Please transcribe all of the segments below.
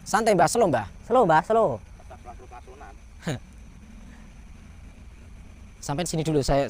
Santai Mbah, slow Mbah. Slow, Mbah, slow. Sampai sini dulu, saya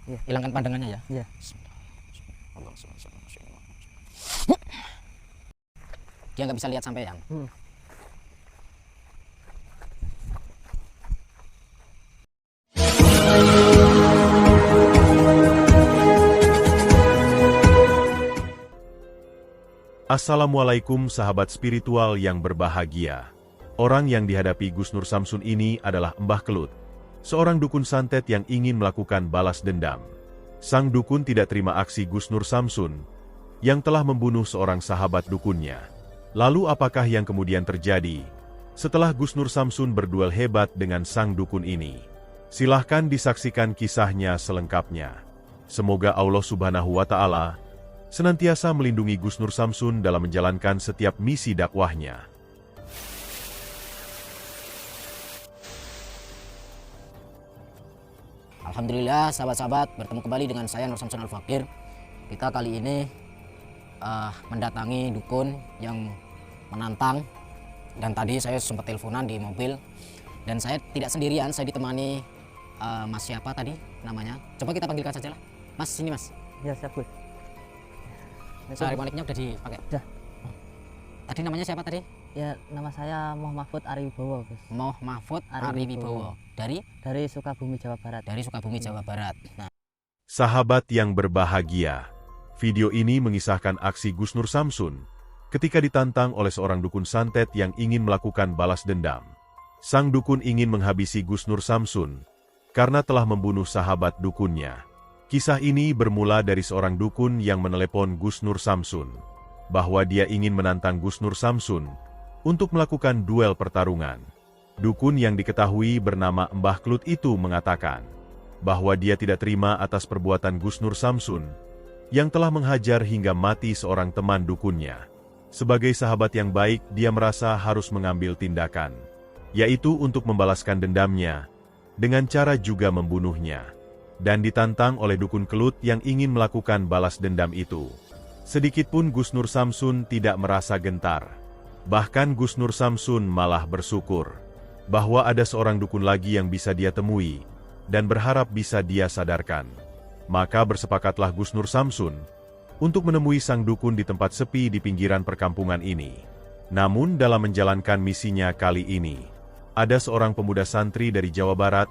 Iya. hilangkan pandangannya ya. Iya. Dia nggak bisa lihat sampean. Assalamualaikum sahabat spiritual yang berbahagia. Orang yang dihadapi Gus Nur Samsun ini adalah Mbah Kelut, seorang dukun santet yang ingin melakukan balas dendam. Sang dukun tidak terima aksi Gus Nur Samsun yang telah membunuh seorang sahabat dukunnya. Lalu apakah yang kemudian terjadi setelah Gus Nur Samsun berduel hebat dengan sang dukun ini? Silahkan disaksikan kisahnya selengkapnya. Semoga Allah Subhanahu wa Ta'ala senantiasa melindungi Gus Nur Samsun dalam menjalankan setiap misi dakwahnya. Alhamdulillah sahabat-sahabat, bertemu kembali dengan saya Nur Samsun Al-Fakir. Kita kali ini mendatangi dukun yang menantang. Dan tadi saya sempat teleponan di mobil. Dan saya tidak sendirian, saya ditemani Mas siapa tadi namanya? Coba kita panggilkan saja lah. Mas, sini Mas. Ya, siap, Gus. Harmoniknya udah dipakai? Udah. Tadi namanya siapa tadi? Ya, nama saya Moh Mahfud Ariwibowo, Gus. Moh Mahfud Ariwibowo. Dari Sukabumi, Jawa Barat. dari Sukabumi, Jawa Barat. Nah, Sahabat yang berbahagia, video ini mengisahkan aksi Gus Nur Samsun ketika ditantang oleh seorang dukun santet yang ingin melakukan balas dendam. Sang dukun ingin menghabisi Gus Nur Samsun karena telah membunuh sahabat dukunnya. Kisah ini bermula dari seorang dukun yang menelepon Gus Nur Samsun bahwa dia ingin menantang Gus Nur Samsun untuk melakukan duel pertarungan. Dukun yang diketahui bernama Mbah Kelut itu mengatakan bahwa dia tidak terima atas perbuatan Gus Nur Samsun yang telah menghajar hingga mati seorang teman dukunnya. Sebagai sahabat yang baik, dia merasa harus mengambil tindakan, yaitu untuk membalaskan dendamnya dengan cara juga membunuhnya, dan ditantang oleh dukun Kelut yang ingin melakukan balas dendam itu. Sedikitpun Gus Nur Samsun tidak merasa gentar. Bahkan Gus Nur Samsun malah bersyukur bahwa ada seorang dukun lagi yang bisa dia temui dan berharap bisa dia sadarkan. Maka bersepakatlah Gus Nur Samsun untuk menemui sang dukun di tempat sepi di pinggiran perkampungan ini. Namun dalam menjalankan misinya kali ini, ada seorang pemuda santri dari Jawa Barat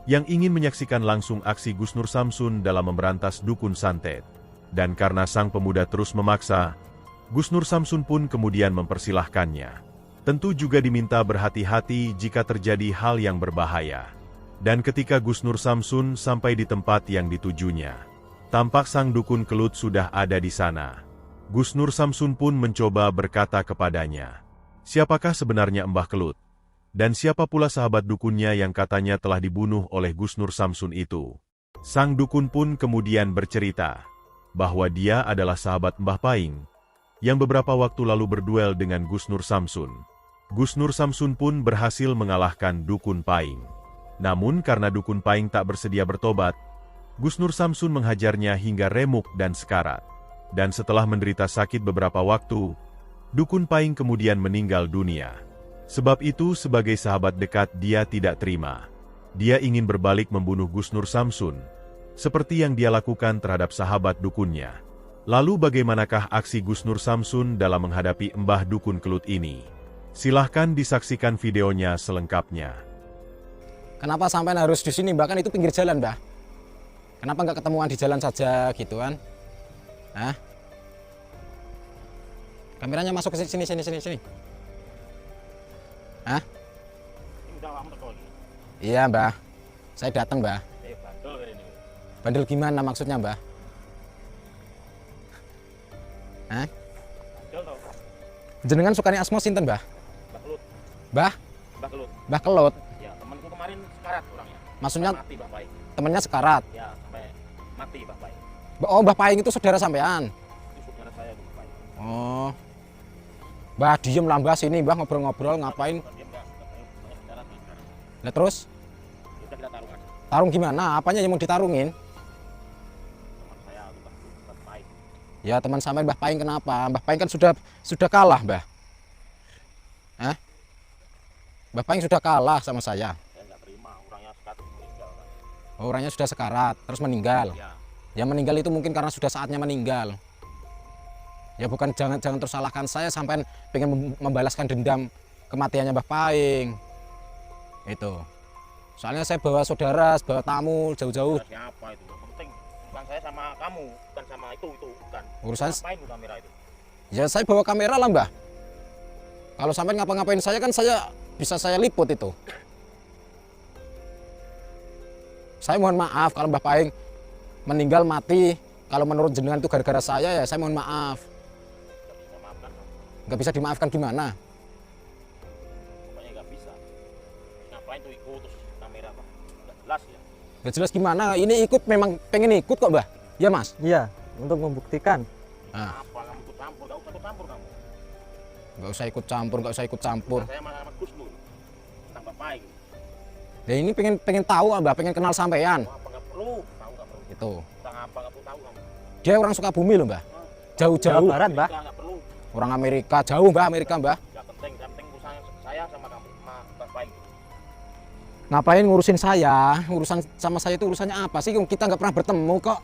yang ingin menyaksikan langsung aksi Gus Nur Samsun dalam memberantas dukun santet. Dan karena sang pemuda terus memaksa, Gus Nur Samsun pun kemudian mempersilahkannya. Tentu juga diminta berhati-hati jika terjadi hal yang berbahaya. Dan ketika Gus Nur Samsun sampai di tempat yang ditujunya, tampak sang dukun Kelut sudah ada di sana. Gus Nur Samsun pun mencoba berkata kepadanya, "Siapakah sebenarnya Mbah Kelut? Dan siapa pula sahabat dukunnya yang katanya telah dibunuh oleh Gus Nur Samsun itu?" Sang dukun pun kemudian bercerita bahwa dia adalah sahabat Mbah Paing yang beberapa waktu lalu berduel dengan Gus Nur Samsun. Gus Nur Samsun pun berhasil mengalahkan dukun Paing. Namun karena dukun Paing tak bersedia bertobat, Gus Nur Samsun menghajarnya hingga remuk dan sekarat. Dan setelah menderita sakit beberapa waktu, dukun Paing kemudian meninggal dunia. Sebab itu sebagai sahabat dekat dia tidak terima. Dia ingin berbalik membunuh Gus Nur Samsun, seperti yang dia lakukan terhadap sahabat dukunnya. Lalu bagaimanakah aksi Gus Nur Samsun dalam menghadapi Mbah Dukun Kelut ini? Silahkan disaksikan videonya selengkapnya. kenapa sampai harus di sini Mbah? Kan itu pinggir jalan Mbah. Kenapa nggak ketemuan di jalan saja gitu kan? Hah? Kameranya masuk ke sini. Hah? Iya Mbah, saya datang Mbah. Bandel gimana maksudnya Mbah? Hah? Jenengan sukanya asma sinten Mbah? Mbah? Mbah Kelut. Ya, temanku kemarin sekarat orangnya. Maksudnya Mati Mbah Paing. temannya sekarat. Ya, sampai mati Mbah Paing. Oh, Mbah Paing itu saudara sampean. Itu saudara saya Mbah Paing. Oh. Mbah diem lah Mbah, sini Mbah ngobrol-ngobrol ngapain? Dia enggak banyak bicara sama sekarang. Nah terus Udah kita tarungan. tarung gimana? Apanya yang mau ditarungin? Teman saya Mbah Paing. Ya teman sampean Mbah Paing kenapa? Mbah Paing kan sudah kalah Mbah. Bapak yang sudah kalah sama saya. Saya nggak terima, orangnya sekat meninggal. Orangnya sudah sekarat, terus meninggal. Ya, Yang meninggal itu mungkin karena sudah saatnya meninggal. Ya bukan, jangan terus salahkan saya sampai pengen membalaskan dendam kematiannya Mbah Paing. Itu. Soalnya saya bawa saudara, bawa tamu jauh-jauh. siapa itu? Yang penting bukan saya sama kamu, bukan sama itu bukan. Urusan Ngapain itu kamera itu? ya saya bawa kamera lah Mbah. Kalau sampai ngapa-ngapain saya kan saya bisa saya liput itu. Saya mohon maaf kalau Mbah Paing meninggal mati. Kalau menurut jenengan itu gara-gara saya, ya saya mohon maaf. Nggak bisa maafkan kamu. Nggak bisa dimaafkan gimana? Pokoknya nggak bisa. Ngapain tuh ikut terus kamera Pak? Nggak jelas ya. Nggak jelas gimana? Ini ikut memang pengen ikut kok Mbah. Ya Mas. Iya, untuk membuktikan. Nah, Apa kamu ikut campur? Nggak usah ikut campur kamu. nggak usah ikut campur, nggak usah ikut campur. Saya sama Gus Nur. Tentang Bapak itu. Ya ini pengen tahu Mbah, pengen kenal sampean. Mau apa nggak perlu? Tahu nggak perlu. Itu. Tentang apa nggak perlu tahu kamu. Dia orang Sukabumi loh Mbah. Jawa Jauh-jauh. Barat, Mbah. Nggak perlu. Orang Amerika, jauh Mbah, Amerika Mbah. Nggak penting. Yang penting urusan saya sama kamu sama Bapak itu. Ngapain ngurusin saya? Urusan sama saya itu urusannya apa sih? Kita nggak pernah bertemu kok.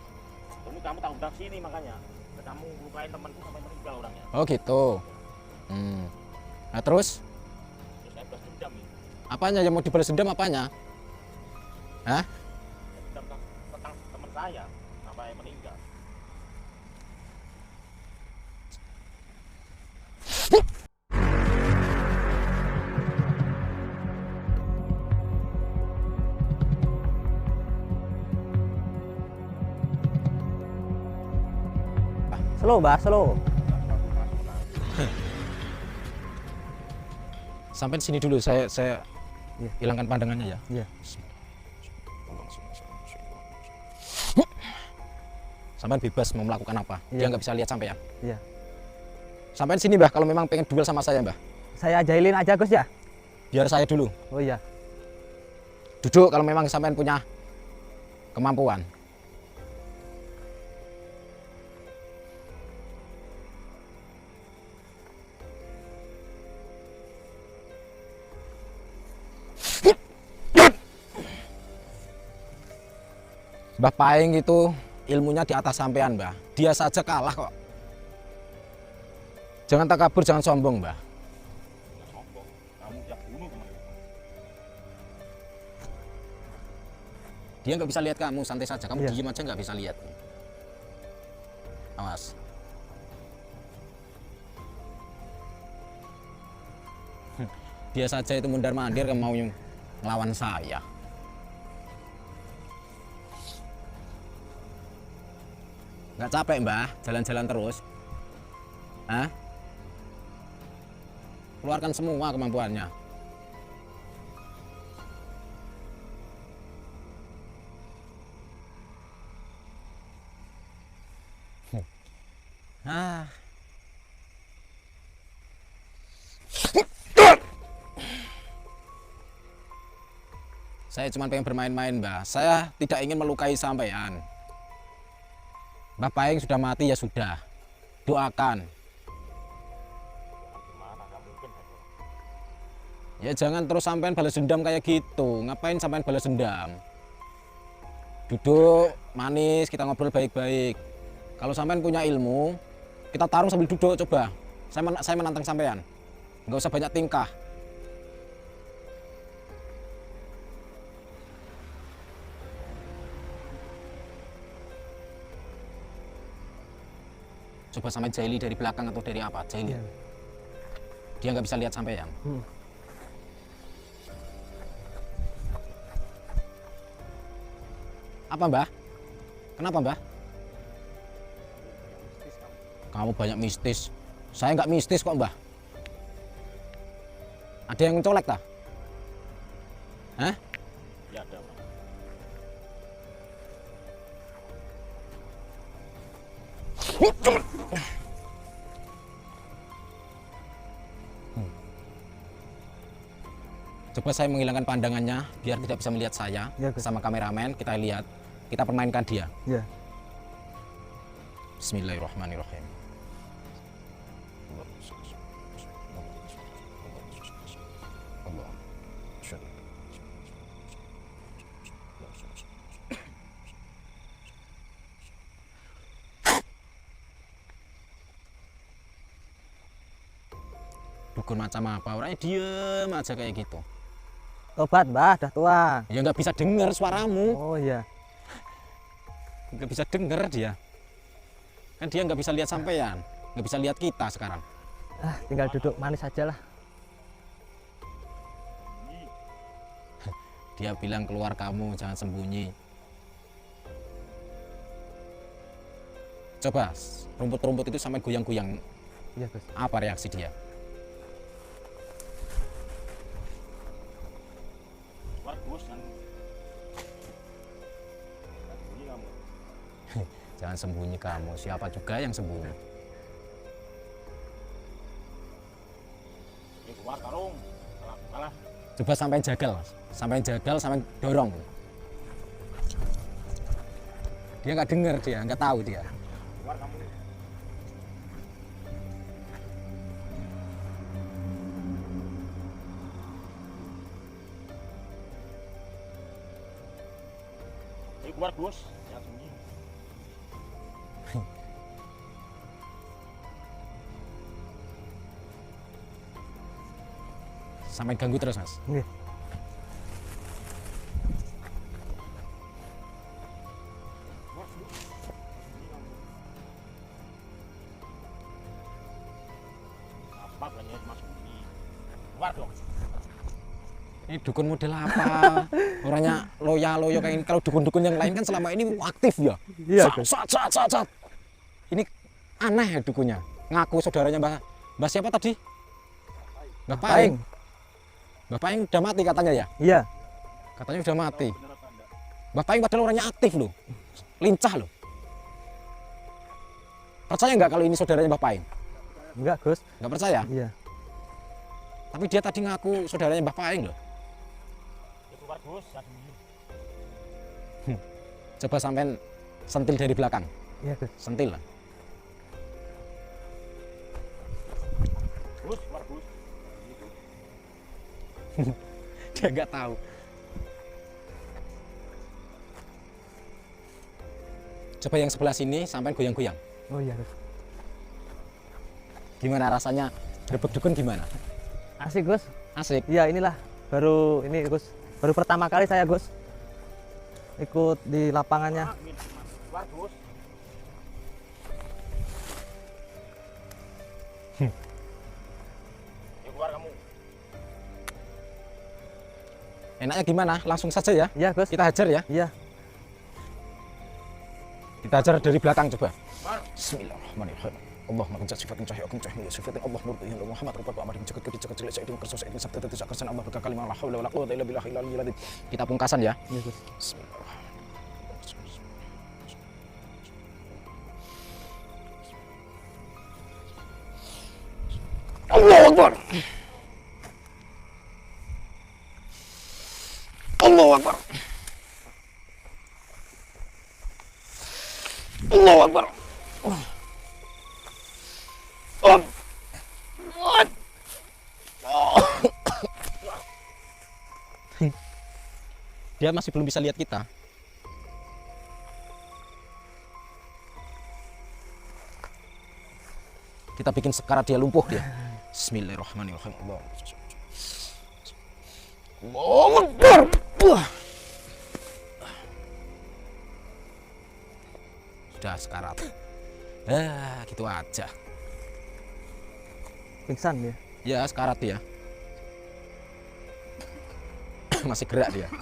Ini kamu tak undang sini makanya. Dan kamu lupain temanku sampai meninggal orangnya. Oh gitu. Nah terus Terus saya balas dendam ini. apanya yang mau dibalas dendam apanya? Hah? Tentang teman saya sampai meninggal. Slow, Mbah, slow. Sampai sini dulu saya Iya. hilangkan pandangannya ya. Iya. Sampai bebas mau melakukan apa? Dia Iya. nggak bisa lihat sampean. Iya. Sampai sini Mbah kalau memang pengen duel sama saya Mbah. Saya jahilin aja, Gus ya. Biar saya dulu. Oh iya. Duduk kalau memang sampean punya kemampuan. Mbah Paing itu ilmunya di atas sampean, Mbah. Dia saja kalah kok. Jangan takabur, jangan sombong, Mbah. Nggak sombong. Kamu yang bunuh teman itu. Dia nggak bisa lihat kamu, santai saja. Kamu Iya. diem aja nggak bisa lihat. Awas. Dia saja itu mundar-mandir kamu mau ngelawan saya. Nggak capek Mbah, jalan-jalan terus? Hah? Keluarkan semua kemampuannya. Ah. Saya cuma pengen bermain-main, Mbah. Saya tidak ingin melukai sampean. Mbah Paing sudah mati ya sudah. Doakan. Gimana nggak mungkin aja. Ya jangan terus sampean balas dendam kayak gitu. Ngapain sampean balas dendam? Duduk manis, kita ngobrol baik-baik. Kalau sampean punya ilmu, kita tarung sambil duduk coba. Saya menantang sampean. Nggak usah banyak tingkah. Coba sampai Jaili dari belakang atau dari apa? Jaili. Iya. Dia nggak bisa lihat sampean. Apa Mbah? Kenapa Mbah? Kamu banyak mistis. Saya nggak mistis kok Mbah. Ada yang mencolek tak? Hah? Ya ada orang. Coba saya menghilangkan pandangannya biar tidak bisa melihat saya. Ya, Gus. Sama kameramen kita lihat, kita permainkan dia. Iya. Bismillahirrahmanirrahim. Allah. dukun macam apa, orangnya diem aja kayak gitu. Tobat, Mbah, dah tua. Ya nggak bisa denger suaramu, Oh iya. nggak bisa denger dia. Kan dia nggak bisa lihat sampean, nggak bisa lihat kita sekarang. Ah, tinggal duduk manis aja lah. Dia bilang keluar kamu, jangan sembunyi. Coba rumput-rumput itu sampai goyang-goyang, Iya, Gus. apa reaksi dia? Keluar Gus, jangan sembunyi kamu. Jangan sembunyi kamu, siapa juga yang sembunyi. Keluar karung, kalah. Coba sampai jagal, sampai dorong. Dia nggak dengar, dia nggak tahu dia. Keluar kamu. Keluar Gus, jangan sembunyi. Sampai ganggu terus, Mas. Nggih. Apa banyak masuk ini? Keluar dong. Ini dukun model apa? Orangnya loyo kayak ini. Kalau dukun-dukun yang lain kan selama ini aktif ya. Iya, Sat. Ini aneh ya dukunnya. Ngaku saudaranya Mbah siapa tadi? Mbah Paing. Mbah Paing udah mati katanya ya? Iya. Katanya udah mati. Mbah Paing padahal orangnya aktif loh. Lincah loh. Percaya nggak kalau ini saudaranya Mbah Paing? Enggak, Gus. Nggak percaya? Iya. Tapi dia tadi ngaku saudaranya Mbah Paing loh. Keluar Gus, jangan sembunyi. Coba sampean sentil dari belakang. Iya, Gus. Sentil lah. Gus, keluar Gus. Gitu. Dia nggak tahu. Coba yang sebelah sini sampai goyang-goyang. Oh iya, Gus. Gimana rasanya? Grebek dukun gimana? Asik, Gus. Asik. Iya, inilah baru ini, Gus. Baru pertama kali saya, Gus, ikut di lapangannya. Keluar Gus. Keluar kamu. Enaknya gimana? Langsung saja ya. Iya, Gus. Kita hajar ya. Iya. Kita hajar dari belakang coba. Bismillahirrahmanirrahim. Allahumma kunca sifatin cahaya kunca hiya sifatin Allah nur tuhan Muhammad rupa amarin jagat kedi jagat jelek sayyidin kerso sayyidin sabda tidak kersan Allah berkah kalimah la haula wala quwwata illa billahi al-aliyyil azim. Kita pungkasan ya. Iya, Gus. Bismillahirrahmanirrahim. Allahu Akbar. Allahu Akbar. Allahu Akbar. Dia masih belum bisa lihat kita. Kita bikin sekarat dia lumpuh dia. Bismillahirrahmanirrahim. Allahu Akbar. Sudah sekarat. Gitu aja. Pingsan dia. Ya, sekarat dia. Masih gerak dia.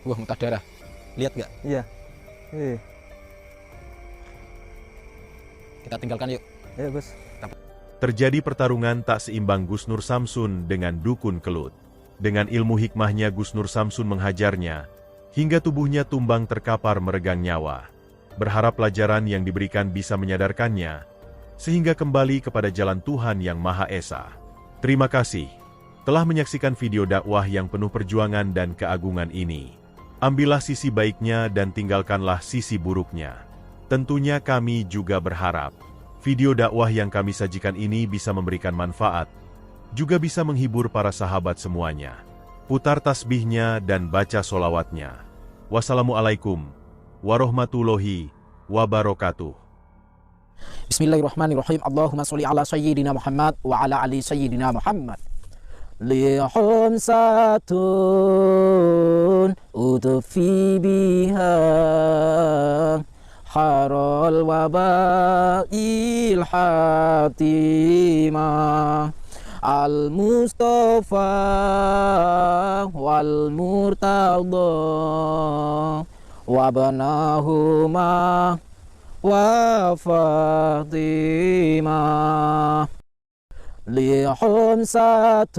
Wah, muntah darah. Lihat nggak? Iya. Kita tinggalkan yuk. Ayo, Gus. Terjadi pertarungan tak seimbang Gus Nur Samsun dengan dukun kelut. Dengan ilmu hikmahnya Gus Nur Samsun menghajarnya, hingga tubuhnya tumbang terkapar meregang nyawa. Berharap pelajaran yang diberikan bisa menyadarkannya, sehingga kembali kepada jalan Tuhan Yang Maha Esa. Terima kasih telah menyaksikan video dakwah yang penuh perjuangan dan keagungan ini. Ambillah sisi baiknya dan tinggalkanlah sisi buruknya. Tentunya kami juga berharap video dakwah yang kami sajikan ini bisa memberikan manfaat, juga bisa menghibur para sahabat semuanya. Putar tasbihnya dan baca solawatnya. Wassalamualaikum warahmatullahi wabarakatuh. Bismillahirrahmanirrahim. Allahumma sholli ala sayyidina Muhammad wa ala ali sayyidina Muhammad. Lihum satun utufi biha harul wabail hatimah al-Mustafa wal Murtada wabnahuma wa Fatimah. Lihum satun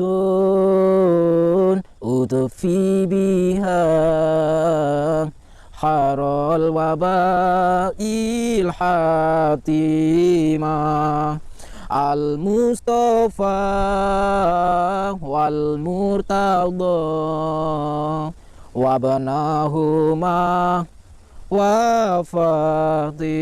utufi biha harul wabail hatimah al-Mustafa wal Murtada wabnahuma wa Fatimah.